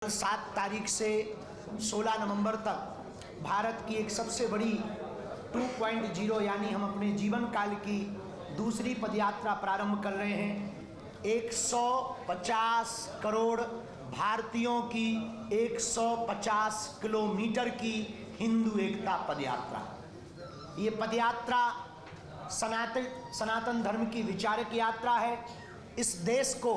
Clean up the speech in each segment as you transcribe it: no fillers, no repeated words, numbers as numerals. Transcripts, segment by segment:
7 तारीख से 16 नवंबर तक भारत की एक सबसे बड़ी 2.0 यानी हम अपने जीवन काल की दूसरी पदयात्रा प्रारंभ कर रहे हैं। 150 करोड़ भारतीयों की 150 किलोमीटर की हिंदू एकता पदयात्रा। ये पदयात्रा सनातन धर्म की विचारक यात्रा है। इस देश को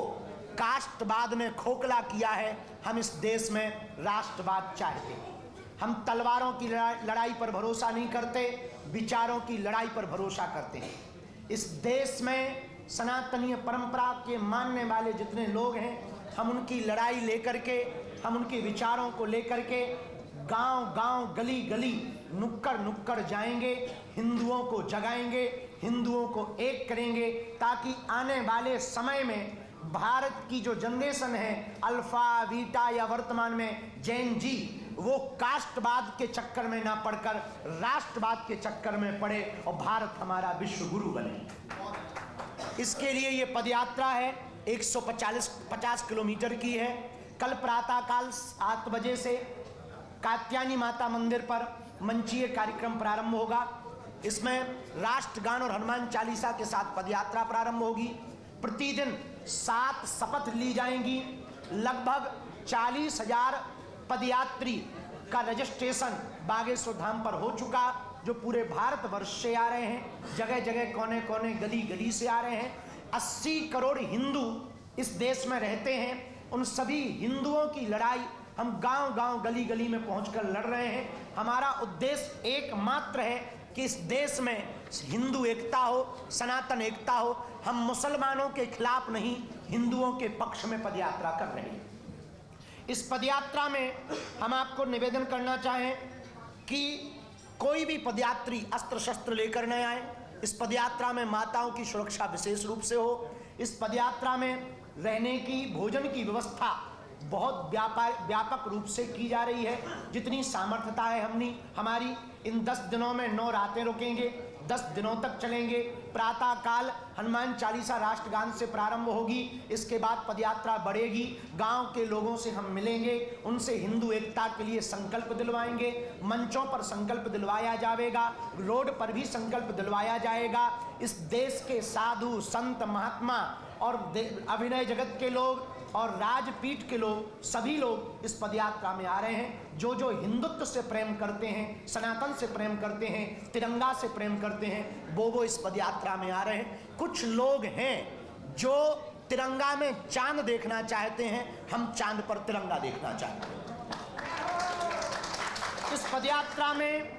कास्टवाद ने खोखला किया है। हम इस देश में राष्ट्रवाद चाहते हैं। हम तलवारों की लड़ाई पर भरोसा नहीं करते, विचारों की लड़ाई पर भरोसा करते हैं। इस देश में सनातनीय परंपरा के मानने वाले जितने लोग हैं, हम उनकी लड़ाई लेकर के, हम उनके विचारों को लेकर के गांव गांव, गली गली, नुक्कड़ नुक्कड़ जाएंगे, हिंदुओं को जगाएंगे, हिंदुओं को एक करेंगे, ताकि आने वाले समय में भारत की जो जनरेशन है, अल्फा बीटा या वर्तमान में जेन जी, वो कास्टवाद के चक्कर में ना पड़कर राष्ट्रवाद के चक्कर में पड़े और भारत हमारा विश्व गुरु बने। इसके लिए ये पदयात्रा है, 150 किलोमीटर की है। कल प्रातःकाल 7 बजे से कात्यायनी माता मंदिर पर मंचीय कार्यक्रम प्रारंभ होगा। इसमें राष्ट्रगान और हनुमान चालीसा के साथ पदयात्रा प्रारंभ होगी। प्रतिदिन 7 शपथ ली जाएंगी। लगभग 40,000 पदयात्री का रजिस्ट्रेशन बागेश्वर धाम पर हो चुका, जो पूरे भारत वर्ष से आ रहे हैं, जगह जगह, कोने कोने, गली गली से आ रहे हैं। 80 करोड़ हिंदू इस देश में रहते हैं। उन सभी हिंदुओं की लड़ाई हम गांव गांव, गली गली में पहुंचकर लड़ रहे हैं। हमारा उद्देश्य एकमात्र है कि इस देश में हिंदू एकता हो, सनातन एकता हो। हम मुसलमानों के खिलाफ नहीं, हिंदुओं के पक्ष में पदयात्रा कर रहे हैं। इस पदयात्रा में हम आपको निवेदन करना चाहें कि कोई भी पदयात्री अस्त्र शस्त्र लेकर न आए। इस पदयात्रा में माताओं की सुरक्षा विशेष रूप से हो। इस पदयात्रा में रहने की, भोजन की व्यवस्था बहुत व्यापक रूप से की जा रही है। जितनी सामर्थ्यता है हमारी इन 10 दिनों में 9 रातें रुकेंगे, 10 दिनों तक चलेंगे। प्रातःकाल हनुमान चालीसा राष्ट्रगान से प्रारंभ होगी। इसके बाद पदयात्रा बढ़ेगी। गांव के लोगों से हम मिलेंगे, उनसे हिंदू एकता के लिए संकल्प दिलवाएंगे। मंचों पर संकल्प दिलवाया जाएगा, रोड पर भी संकल्प दिलवाया जाएगा। इस देश के साधु, संत, महात्मा और अभिनय जगत के लोग और राजपीठ के लोग, सभी लोग इस पदयात्रा में आ रहे हैं। जो जो हिंदुत्व से प्रेम करते हैं, सनातन से प्रेम करते हैं, तिरंगा से प्रेम करते हैं, वो इस पदयात्रा में आ रहे हैं। कुछ लोग हैं जो तिरंगा में चांद देखना चाहते हैं, हम चांद पर तिरंगा देखना चाहते हैं। इस पदयात्रा में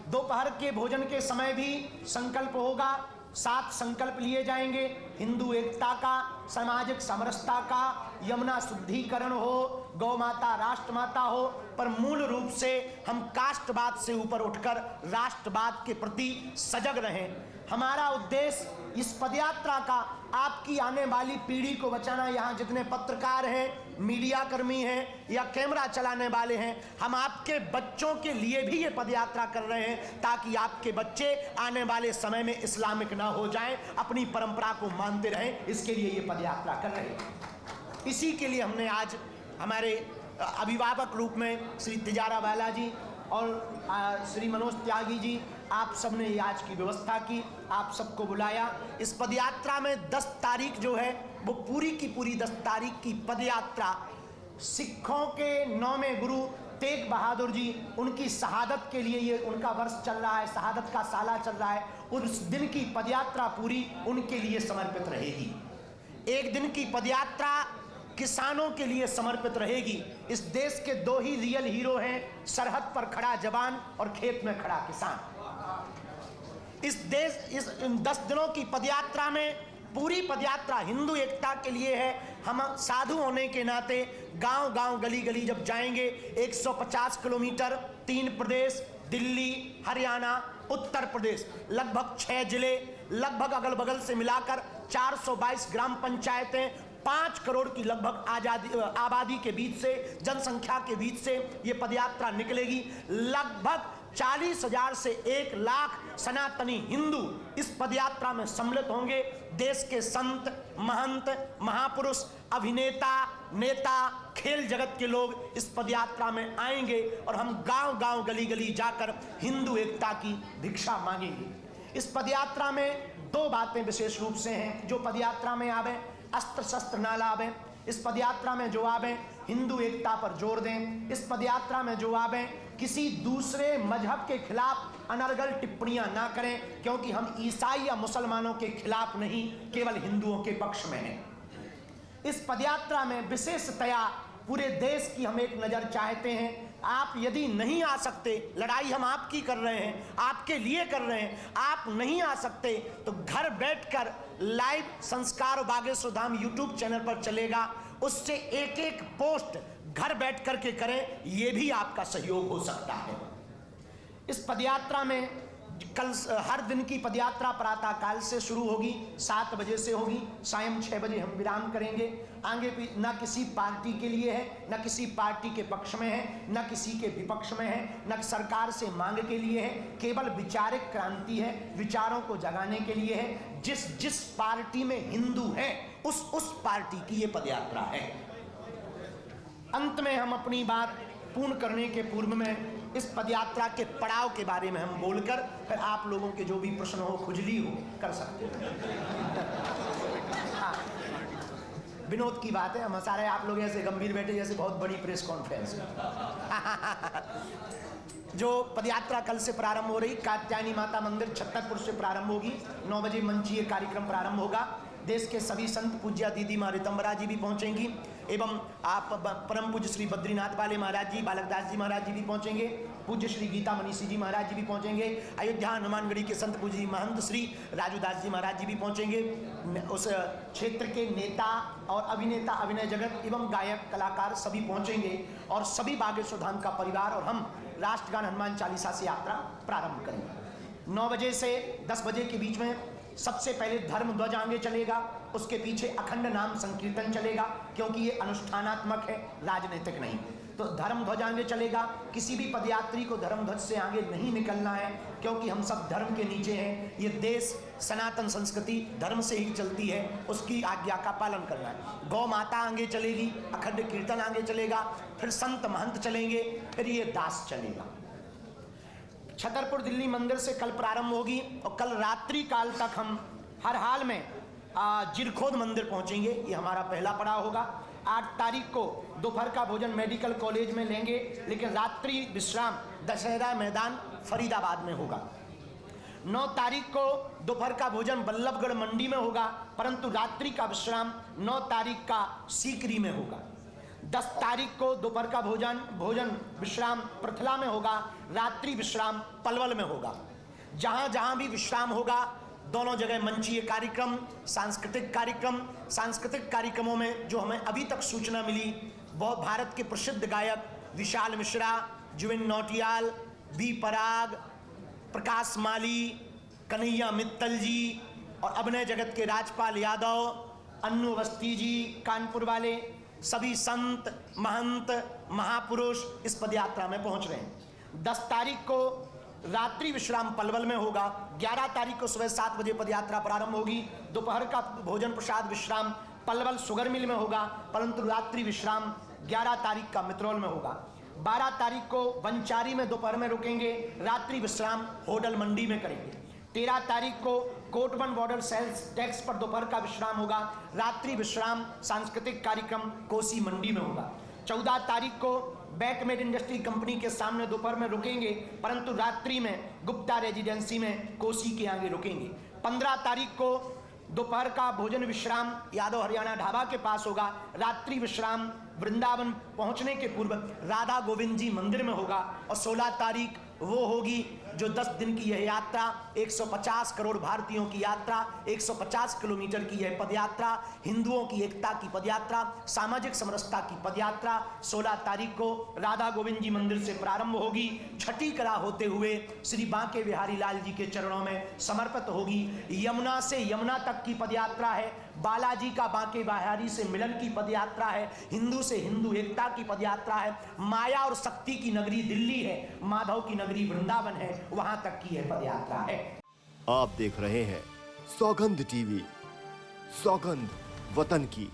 दोपहर के भोजन के समय भी संकल्प होगा। 7 संकल्प लिए जाएंगे। हिंदू एकता का, सामाजिक समरसता का, यमुना शुद्धिकरण हो, गौ माता राष्ट्रमाता हो, पर मूल रूप से हम कास्टवाद से ऊपर उठकर राष्ट्रवाद के प्रति सजग रहें। हमारा उद्देश्य इस पदयात्रा का आपकी आने वाली पीढ़ी को बचाना। यहाँ जितने पत्रकार हैं, मीडिया कर्मी हैं या कैमरा चलाने वाले हैं, हम आपके बच्चों के लिए भी ये पदयात्रा कर रहे हैं, ताकि आपके बच्चे आने वाले समय में इस्लामिक ना हो जाएं, अपनी परंपरा को मानते रहें। इसके लिए ये पदयात्रा कर रहे हैं। इसी के लिए हमने आज हमारे अभिभावक रूप में श्री तिजारा वाला जी और श्री मनोज त्यागी जी, आप सबने आज की व्यवस्था की, आप सबको बुलाया। इस पदयात्रा में 10 तारीख जो है वो पूरी की पूरी 10 तारीख की पदयात्रा सिखों के 9वें गुरु तेग बहादुर जी, उनकी शहादत के लिए ये उनका वर्ष चल रहा है, शहादत का साला चल रहा है। उस दिन की पदयात्रा पूरी उनके लिए समर्पित रहेगी। एक दिन की पदयात्रा किसानों के लिए समर्पित रहेगी। इस देश के 2 ही रियल हीरो हैं, सरहद पर खड़ा जवान और खेत में खड़ा किसान। इस 10 दिनों की पदयात्रा में पूरी पदयात्रा हिंदू एकता के लिए है। हम साधु होने के नाते गांव गांव, गली गली जब जाएंगे, 150 किलोमीटर, 3 प्रदेश, दिल्ली, हरियाणा, उत्तर प्रदेश, लगभग 6 जिले, लगभग अगल बगल से मिलाकर 422 ग्राम पंचायतें, 5 करोड़ की लगभग आबादी के बीच से, जनसंख्या के बीच से ये पदयात्रा निकलेगी। लगभग 40,000 से 1 लाख सनातनी हिंदू इस पदयात्रा में सम्मिलित होंगे। देश के संत, महंत, महापुरुष, अभिनेता, नेता, खेल जगत के लोग इस पदयात्रा में आएंगे और हम गांव गांव गली गली जाकर हिंदू एकता की भिक्षा मांगेंगे। इस पदयात्रा में दो बातें विशेष रूप से हैं। जो पदयात्रा में आवे अस्त्र शस्त्र ना लावे। इस पदयात्रा में जो आवे हिंदू एकता पर जोर दें। इस पदयात्रा में जो आवे किसी दूसरे मजहब के खिलाफ अनर्गल टिप्पणियां ना करें, क्योंकि हम ईसाई या मुसलमानों के खिलाफ नहीं, केवल हिंदुओं के पक्ष में हैं। इस पदयात्रा में विशेषतया पूरे देश की हम एक नज़र चाहते हैं। आप यदि नहीं आ सकते, लड़ाई हम आपकी कर रहे हैं, आपके लिए कर रहे हैं, आप नहीं आ सकते तो घर बैठकर लाइव संस्कार और बागेश्वर धाम यूट्यूब चैनल पर चलेगा, उससे एक एक पोस्ट घर बैठ करके करें, ये भी आपका सहयोग हो सकता है। इस पदयात्रा में कल हर दिन की पदयात्रा प्रातः काल से शुरू होगी, 7 बजे से होगी, सायं 6 बजे हम विराम करेंगे। आगे न किसी पार्टी के लिए है, न किसी पार्टी के पक्ष में है, न किसी के विपक्ष में है, न सरकार से मांग के लिए है, केवल विचारिक क्रांति है, विचारों को जगाने के लिए है। जिस पार्टी में हिंदू है उस पार्टी की ये पदयात्रा है। अंत में हम अपनी बात पूर्ण करने के पूर्व में इस पदयात्रा के पड़ाव के बारे में हम बोलकर फिर आप लोगों के जो भी प्रश्न हो, खुजली हो, कर सकते हैं। हाँ, विनोद की बात है, हम सारे आप लोग ऐसे गंभीर बैठे जैसे बहुत बड़ी प्रेस कॉन्फ्रेंस में। जो पदयात्रा कल से प्रारंभ हो रही, कात्यायनी माता मंदिर छतरपुर से प्रारंभ होगी। 9 बजे मंचीय कार्यक्रम प्रारंभ होगा। देश के सभी संत पूज्या दीदी माँ रितंबरा जी भी पहुंचेंगी एवं आप परम पूज्य श्री बद्रीनाथ वाले महाराज जी, बालकदास जी महाराज जी भी पहुंचेंगे। पूज्य श्री गीता मनीषी जी महाराज जी भी पहुंचेंगे। अयोध्या हनुमानगढ़ी के संत पूज्य महंत श्री राजूदास जी महाराज जी भी पहुंचेंगे। उस क्षेत्र के नेता और अभिनेता, अभिनय जगत एवं गायक कलाकार सभी पहुंचेंगे और सभी बागेश्वर धाम का परिवार और हम राष्ट्रगान हनुमान चालीसा से यात्रा प्रारंभ करेंगे। 9 बजे से 10 बजे के बीच में सबसे पहले धर्म ध्वज आगे चलेगा, उसके पीछे अखंड नाम संकीर्तन चलेगा, क्योंकि ये अनुष्ठानात्मक है, राजनीतिक नहीं। तो धर्म ध्वज आगे चलेगा। किसी भी पदयात्री को धर्म ध्वज से आगे नहीं निकलना है, क्योंकि हम सब धर्म के नीचे हैं। ये देश सनातन संस्कृति धर्म से ही चलती है, उसकी आज्ञा का पालन करना है। गौ माता आगे चलेगी, अखंड कीर्तन आगे चलेगा, फिर संत महंत चलेंगे, फिर ये दास चलेगा। छतरपुर दिल्ली मंदिर से कल प्रारंभ होगी और कल रात्रि काल तक हम हर हाल में जिरखोद मंदिर पहुंचेंगे। ये हमारा पहला पड़ाव होगा। 8 तारीख को दोपहर का भोजन मेडिकल कॉलेज में लेंगे, लेकिन रात्रि विश्राम दशहरा मैदान फरीदाबाद में होगा। 9 तारीख को दोपहर का भोजन बल्लभगढ़ मंडी में होगा, परंतु रात्रि का विश्राम 9 तारीख का सीकरी में होगा। 10 तारीख को दोपहर का भोजन विश्राम पृथला में होगा, रात्रि विश्राम पलवल में होगा। जहां जहां भी विश्राम होगा, दोनों जगह मंचीय कार्यक्रम, सांस्कृतिक कार्यक्रमों में जो हमें अभी तक सूचना मिली, वह भारत के प्रसिद्ध गायक विशाल मिश्रा, जुबिन नौटियाल, बी पराग, प्रकाश माली, कन्हैया मित्तल जी और अभिनय जगत के राजपाल यादव, अन्नू अवस्थी जी कानपुर वाले, सभी संत महंत महापुरुष इस पदयात्रा में पहुंच रहे हैं। 10 तारीख को रात्रि विश्राम पलवल में होगा। 11 तारीख को सुबह 7 बजे पदयात्रा प्रारंभ होगी। दोपहर का भोजन प्रसाद विश्राम पलवल शुगर मिल में होगा, परंतु रात्रि विश्राम 11 तारीख का मित्रोल में होगा। 12 तारीख को बंचारी में दोपहर में रुकेंगे, रात्रि विश्राम होडल मंडी में करेंगे। 13 तारीख को कोटवन बॉर्डर सेल्स टैक्स पर दोपहर का विश्राम होगा, रात्रि विश्राम सांस्कृतिक कार्यक्रम कोसी मंडी में होगा। 14 तारीख को बैकमेड इंडस्ट्री कंपनी के सामने दोपहर में रुकेंगे, परंतु रात्रि में गुप्ता रेजिडेंसी में कोसी के आगे रुकेंगे। 15 तारीख को दोपहर का भोजन विश्राम यादव हरियाणा ढाबा के पास होगा, रात्रि विश्राम वृंदावन पहुंचने के पूर्व राधा गोविंद जी मंदिर में होगा। और 16 तारीख वो होगी जो 10 दिन की यह यात्रा, 150 करोड़ भारतीयों की यात्रा, 150 किलोमीटर की यह पदयात्रा, हिंदुओं की एकता की पदयात्रा, सामाजिक समरसता की पदयात्रा 16 तारीख को राधा गोविंद जी मंदिर से प्रारंभ होगी, छठी कला होते हुए श्री बांके बिहारी लाल जी के चरणों में समर्पित होगी। यमुना से यमुना तक की पदयात्रा है, बालाजी का बांके बिहारी से मिलन की पदयात्रा है, हिंदू से हिंदू एकता की पदयात्रा है, माया और शक्ति की नगरी दिल्ली है, माधव की नगरी वृंदावन है, वहां तक की यह पदयात्रा है। आप देख रहे हैं सौगंध टीवी, सौगंध वतन की।